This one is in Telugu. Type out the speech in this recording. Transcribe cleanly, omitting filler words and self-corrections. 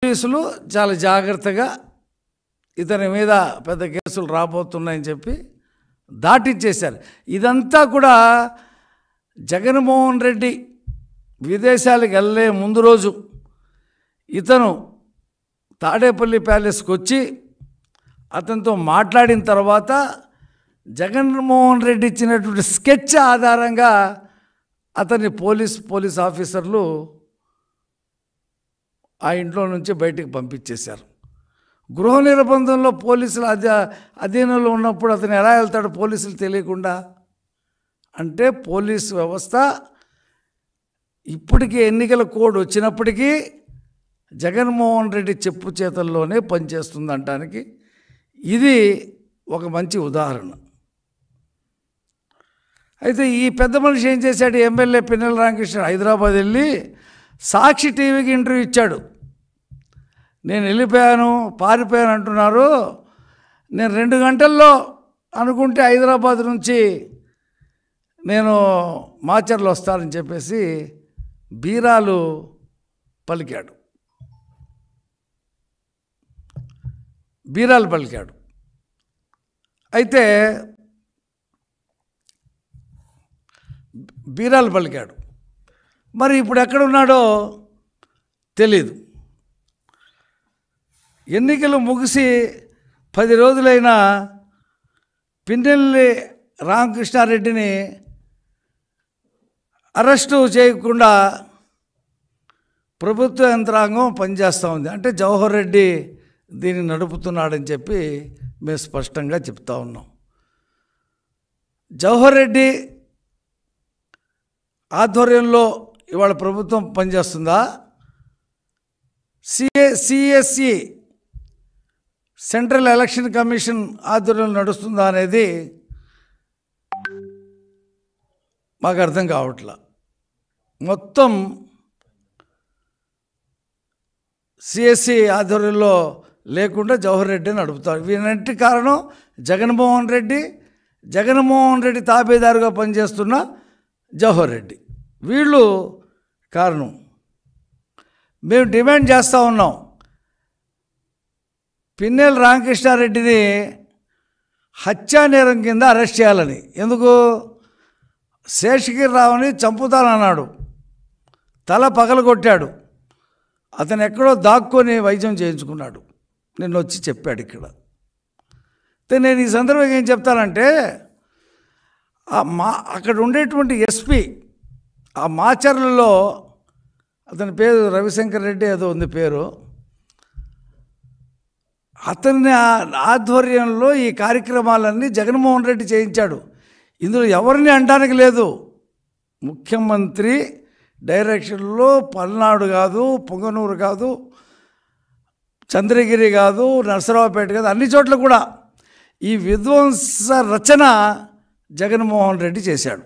పోలీసులు చాలా జాగ్రత్తగా ఇతని మీద పెద్ద కేసులు రాబోతున్నాయని చెప్పి దాటించేశారు. ఇదంతా కూడా జగన్మోహన్ రెడ్డి విదేశాలకు వెళ్ళే ముందు రోజు ఇతను తాడేపల్లి ప్యాలెస్కి వచ్చి అతనితో మాట్లాడిన తర్వాత జగన్మోహన్ రెడ్డి ఇచ్చినటువంటి స్కెచ్ ఆధారంగా అతన్ని పోలీస్ ఆఫీసర్లు ఆ ఇంట్లో నుంచి బయటికి పంపించేశారు. గృహ నిర్బంధంలో పోలీసులు అధీనంలో ఉన్నప్పుడు అతను ఎలా వెళ్తాడు పోలీసులు తెలియకుండా? అంటే పోలీసు వ్యవస్థ ఇప్పటికీ ఎన్నికల కోడ్ వచ్చినప్పటికీ జగన్మోహన్ రెడ్డి చెప్పు చేతల్లోనే పనిచేస్తుంది అనడానికి ఇది ఒక మంచి ఉదాహరణ. అయితే ఈ పెద్ద మనిషి ఏం చేశాడు? ఎమ్మెల్యే పిన్నెల రామకృష్ణ హైదరాబాద్ వెళ్ళి సాక్షి టీవీకి ఇంటర్వ్యూ ఇచ్చాడు. నేను వెళ్ళిపోయాను, పారిపోయాను అంటున్నారు, నేను 2 గంటల్లో అనుకుంటే హైదరాబాద్ నుంచి నేను మాచర్లు వస్తానని చెప్పేసి బీరాలు పలికాడు. అయితే బీరాలు పలికాడు. మరి ఇప్పుడు ఎక్కడున్నాడో తెలీదు. ఎన్నికలు ముగిసి 10 రోజులైనా పిన్నెల్లి రామకృష్ణారెడ్డిని అరెస్టు చేయకుండా ప్రభుత్వ యంత్రాంగం పనిచేస్తూ ఉంది. అంటే జవహర్ రెడ్డి దీన్ని నడుపుతున్నాడని చెప్పి మేము స్పష్టంగా చెప్తా ఉన్నాం. జవహర్ రెడ్డి ఆధ్వర్యంలో ఇవాళ ప్రభుత్వం పనిచేస్తుందా? సిఎస్సి సెంట్రల్ ఎలక్షన్ కమిషన్ ఆధ్వర్యంలో నడుస్తుందా అనేది మాకు అర్థం కావట్లా. మొత్తం సిఎస్సి ఆధ్వర్యంలో లేకుండా జవహర్ రెడ్డిని నడుపుతారు. వీటన్నిటి కారణం జగన్మోహన్ రెడ్డి తాబేదారుగా పనిచేస్తున్న జవహర్ రెడ్డి, వీళ్ళు కారణం. మేము డిమాండ్ చేస్తూ ఉన్నాం, పిన్నెల రామకృష్ణారెడ్డిని హత్యానేరం కింద అరెస్ట్ చేయాలని. ఎందుకు? శేషగిరిరావుని చంపుతానన్నాడు, తల పగలగొట్టాడు, అతను ఎక్కడో దాక్కొని వైద్యం చేయించుకున్నాడు, నిన్న వచ్చి చెప్పాడు ఇక్కడ. నేను ఈ సందర్భంగా ఏం చెప్తానంటే, అక్కడ ఉండేటువంటి ఎస్పీ ఆ మాచర్లలో, అతని పేరు రవిశంకర్ రెడ్డి ఏదో ఉంది పేరు, అతని ఆధ్వర్యంలో ఈ కార్యక్రమాలన్నీ జగన్మోహన్ రెడ్డి చేయించాడు. ఇందులో ఎవరిని అనడానికి లేదు. ముఖ్యమంత్రి డైరెక్షన్లో పల్నాడు కాదు, పొంగనూరు కాదు, చంద్రగిరి కాదు, నరసరావుపేట కాదు, అన్ని చోట్ల కూడా ఈ విధ్వంస రచన జగన్మోహన్ రెడ్డి చేశాడు.